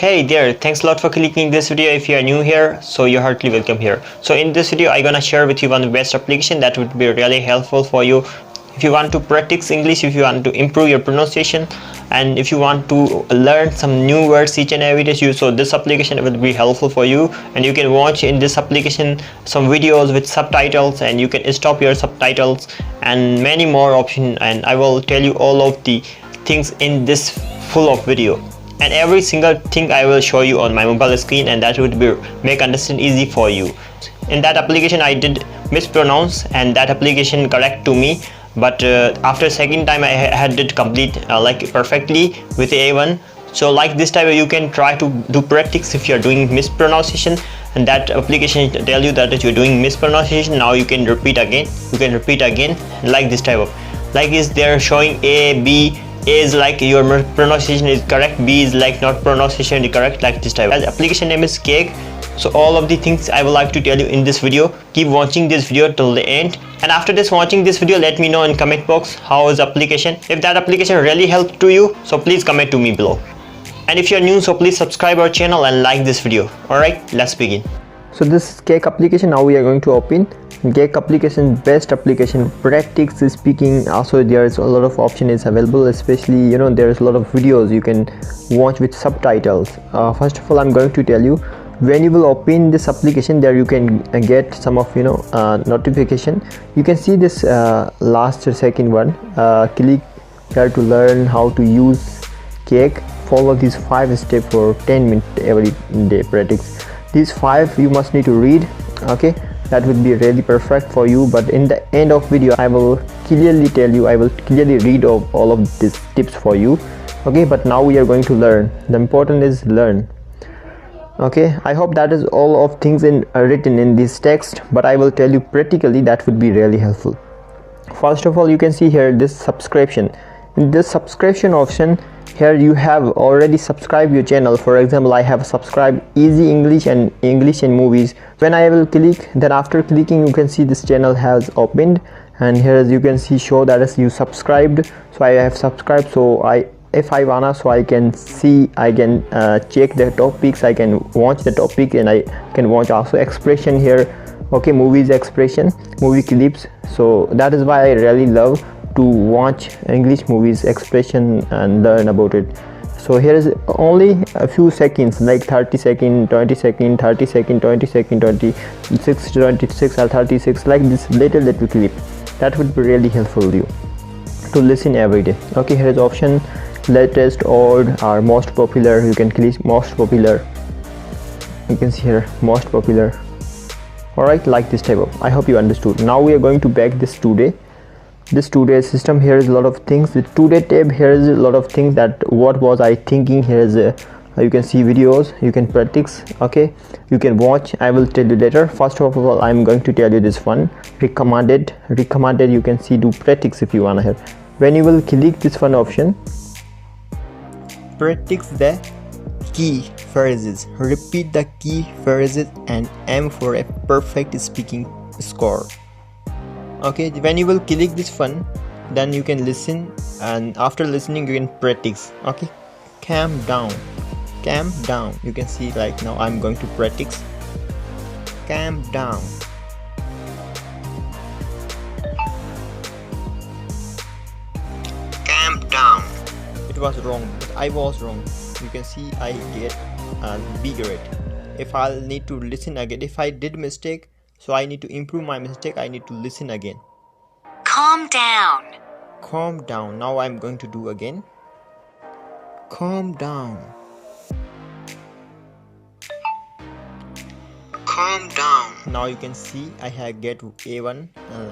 Hey there, thanks a lot for clicking this video. If you are new here, so you're heartily welcome here. So in this video I'm gonna share with you one of the best application that would be really helpful for you if you want to practice English, if you want to improve your pronunciation, and if you want to learn some new words each and every day. So this application will be helpful for you, and you can watch in this application some videos with subtitles, and you can stop your subtitles and many more options, and I will tell you all of the things in this full of video, and every single thing I will show you on my mobile screen, and that would be make understand easy for you. In that application I did mispronounce, and that application correct to me, but after second time I had it complete like perfectly with A1. So like this type you can try to do practice if you are doing mispronunciation, and that application tell you that you're doing mispronunciation. Now you can repeat again, like this type of, like is they're showing A, B. A is like your pronunciation is correct, B is like not pronunciation is correct, like this type. As application name is Cake. So all of the things I would like to tell you in this video. Keep watching this video till the end, and after this watching this video, let me know in comment box how is the application. If that application really helped to you, so please comment to me below. And if you're new, so please subscribe our channel and like this video. Alright, let's begin. So this Cake application now we are going to open. Cake application, best application, practice speaking. Also there is a lot of option is available, especially there is a lot of videos you can watch with subtitles. First of all, I'm going to tell you, when you will open this application, there you can get some of notification. You can see this last second one. Click here to learn how to use Cake. Follow these 5 steps for 10 minutes every day practice. These 5 you must need to read. Okay, that would be really perfect for you, but in the end of video I will clearly tell you, I will clearly read of all of these tips for you. Okay, but now we are going to learn. The important is learn. Okay, I hope that is all of things written in this text, but I will tell you practically, that would be really helpful. First of all, you can see here this subscription. In this subscription option, here you have already subscribed your channel. For example, I have subscribed Easy English and English and Movies. When I will click, then after clicking you can see this channel has opened, and here as you can see show that as you subscribed. So I have subscribed, so if I wanna, so I can see, I can check the topics, I can watch the topic, and I can watch also expression here. Okay, movies expression, movie clips. So that is why I really love to watch English movies expression and learn about it. So here is only a few seconds, like 30 second, 20 second, 30 second, 20 second, 26, 26 or 36, like this little clip. That would be really helpful to you to listen every day. Okay, here is option latest, old, or most popular. You can click most popular. You can see here most popular. Alright, like this type of. I hope you understood. Now we are going to back this today. This today system. Here is a lot of things. The today tab, here is a lot of things that what was I thinking. Here is you can see videos, you can practice. Okay, you can watch. I will tell you later. First of all, I'm going to tell you this one recommended. You can see do practice if you wanna have. When you will click this one option, practice the key phrases, repeat the key phrases, and aim for a perfect speaking score. Okay, when you will click this one, then you can listen, and after listening you can practice. Okay, calm down. You can see like now I'm going to practice. Calm down. Calm down. It was wrong, but I was wrong. You can see I get B grade. If I'll need to listen again, if I did mistake, so I need to improve my mistake, I need to listen again. Calm down. Calm down. Now I'm going to do again. Calm down. Calm down. Now you can see I have get A1.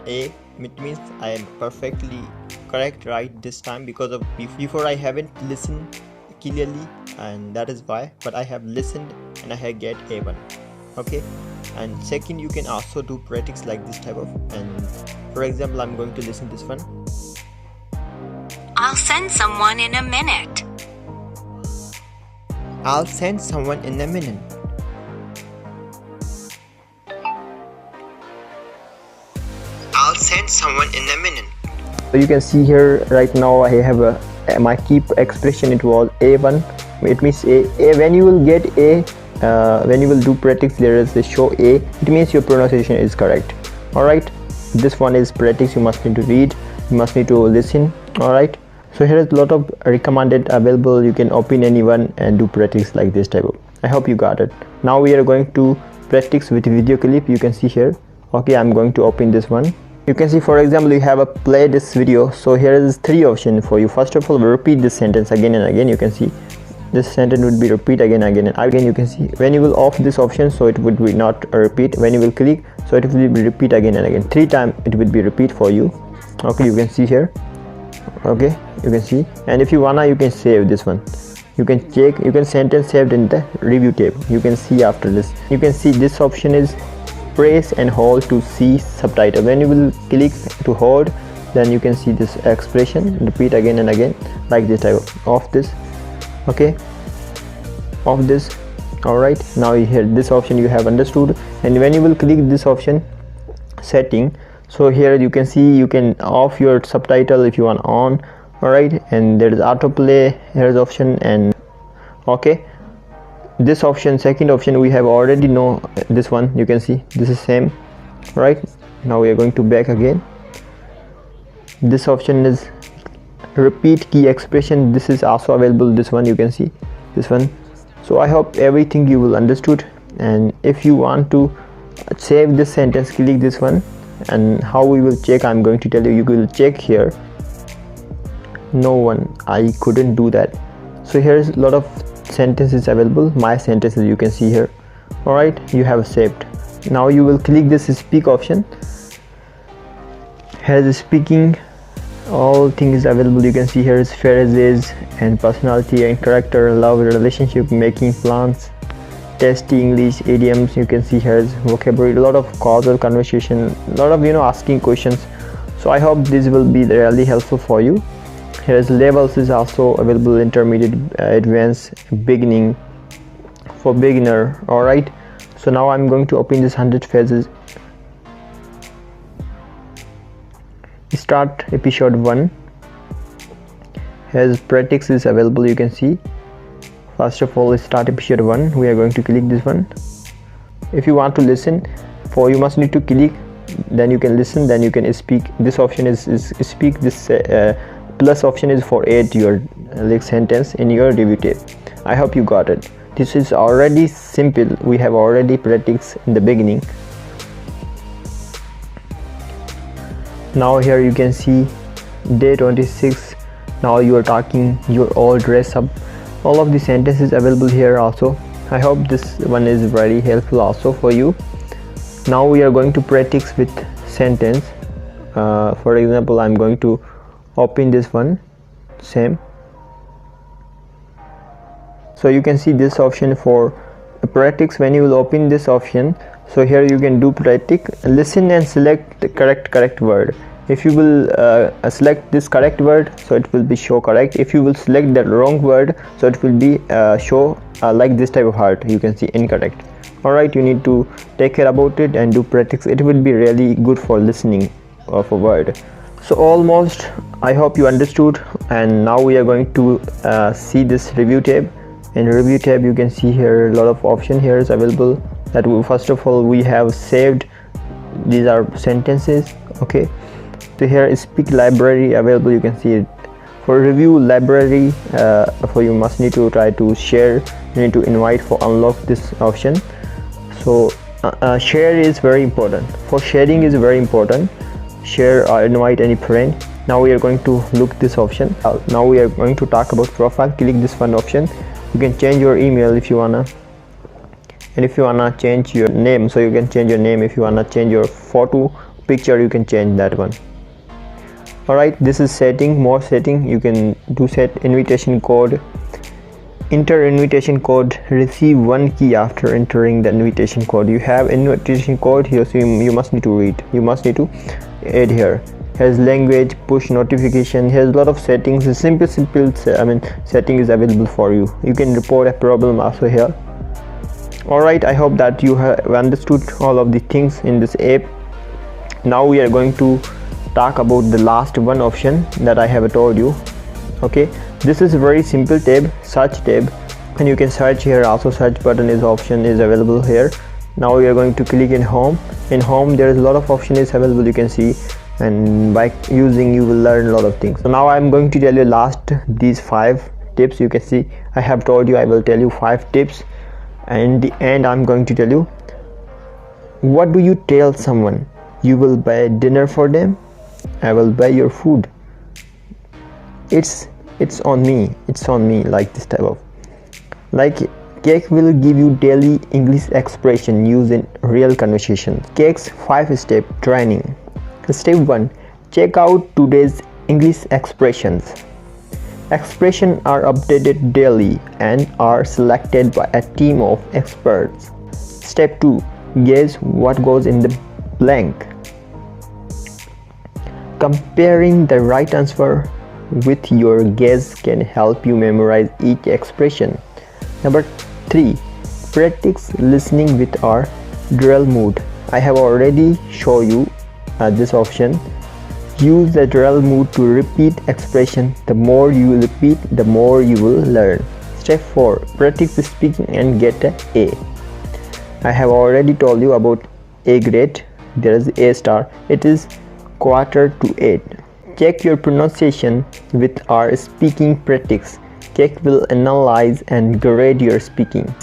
A, it means I am perfectly correct right this time, because of before I haven't listened clearly, and that is why, but I have listened and I have get A1. Okay, and second, you can also do practice like this type of, and for example I'm going to listen this one. I'll send someone in a minute. I'll send someone in a minute. I'll send someone in a minute. So you can see here right now I have my key expression, it was A1, it means a. When you will get a, when you will do practice, there is a show a, it means your pronunciation is correct. All right, this one is practice. You must need to read, you must need to listen. All right, so here is a lot of recommended available. You can open anyone and do practice like this type of. I hope you got it. Now we are going to practice with video clip. You can see here. Okay, I'm going to open this one. You can see, for example, you have a play this video. So here is 3 options for you. First of all, repeat this sentence again and again. You can see this sentence would be repeat again and again. You can see when you will off this option, so it would be not a repeat. When you will click, so it will be repeat again and again. 3 times it will be repeat for you. Okay, you can see here. Okay, you can see, and if you wanna, you can save this one. You can check, you can sentence saved in the review tab. You can see after this. You can see this option is press and hold to see subtitle. When you will click to hold, then you can see this expression repeat again and again like this type of this. Okay, of this. All right, now here this option you have understood, and when you will click this option setting, so here you can see you can off your subtitle if you want on. All right, and there is autoplay, here's option, and okay, this option, second option, we have already know this one. You can see this is same. Right, now we are going to back again. This option is repeat key expression. This is also available, this one. You can see this one. So I hope everything you will understood, and if you want to save this sentence, click this one. And how we will check, I'm going to tell you. You will check here. No one, I couldn't do that. So here's a lot of sentences available, my sentences, you can see here. All right, you have saved. Now you will click this speak option. Here's speaking, all things available. You can see here is phrases and personality and character, love, relationship, making plans, testy English, idioms. You can see here is vocabulary, a lot of causal conversation, a lot of asking questions. So I hope this will be really helpful for you. Here's levels is also available, intermediate, advanced, beginning, for beginner. All right, so now I'm going to open this 100 phrases. Start episode 1. Here's practice is available. You can see, first of all, start episode 1. We are going to click this one. If you want to listen, you must need to click, then you can listen, then you can speak. This option is speak. This plus option is for add your sentence in your review tab. I hope you got it. This is already simple. We have already practiced in the beginning. Now here you can see day 26. Now you are talking, you're all dressed up. All of the sentences available here also. I hope this one is very helpful also for you. Now we are going to practice with sentence. For example, I'm going to open this one, same. So you can see this option for practice. When you will open this option, so here you can do practice, listen and select the correct word. If you will select this correct word, so it will be show correct. If you will select the wrong word, so it will be show like this type of heart. You can see incorrect. All right, you need to take care about it and do practice. It will be really good for listening of a word. So almost, I hope you understood. And now we are going to see this review tab. In review tab, you can see here a lot of option here is available. That first of all, we have saved. These are sentences. Okay, so here is speak library available. You can see it. For review library, for you must need to try to share. You need to invite for unlock this option. So share is very important. For sharing is very important. Share or invite any friend. Now we are going to look this option. Now we are going to talk about profile. Click this one option. You can change your email if you wanna, and if you wanna change your name, so you can change your name. If you wanna change your photo picture, you can change that one. All right, this is setting, more setting. You can do set invitation code. Enter invitation code, receive 1 key after entering the invitation code. You have invitation code here, so you must need to read. You must need to add here. Here's language, push notification. Here's a lot of settings. Simple setting is available for you. You can report a problem also here. All right, I hope that you have understood all of the things in this app. Now we are going to talk about the last one option that I have told you. Okay, this is a very simple tab, search tab. and you can search here also. Search button is option is available here. Now we are going to click in home. In home there is a lot of option is available, you can see, and by using you will learn a lot of things. So now I'm going to tell you last these 5 tips. You can see I have told you I will tell you 5 tips, and in the end I'm going to tell you what do you tell someone. You will buy dinner for them, I will buy your food. It's on me, like this type of, like Cake will give you daily English expression used in real conversation. Cake's 5-step training. Step 1. Check out today's English expressions. Expressions are updated daily and are selected by a team of experts. Step 2. Guess what goes in the blank. Comparing the right answer with your guess can help you memorize each expression. Number 3. Practice listening with our drill mood. I have already shown you this option. Use the drill mood to repeat expression. The more you repeat, the more you will learn. Step 4. Practice speaking and get an A. I have already told you about A grade. There is A star. It is quarter to 8. Check your pronunciation with our speaking practice. Cake will analyze and grade your speaking.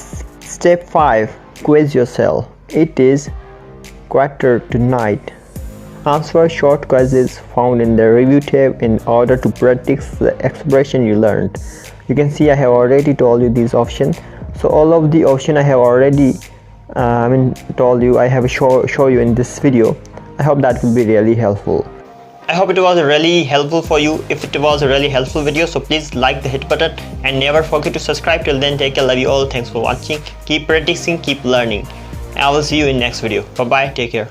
Step 5. Quiz yourself. It is quarter to 9. Answer short quizzes found in the review tab in order to practice the expression you learned. You can see I have already told you these options. So all of the options I have already told you, I have show you in this video. I hope that will be really helpful. I hope it was really helpful for you. If it was a really helpful video, so please like the hit button and never forget to subscribe. Till then, take care, love you all. Thanks for watching. Keep practicing, keep learning. I will see you in next video. Bye bye, take care.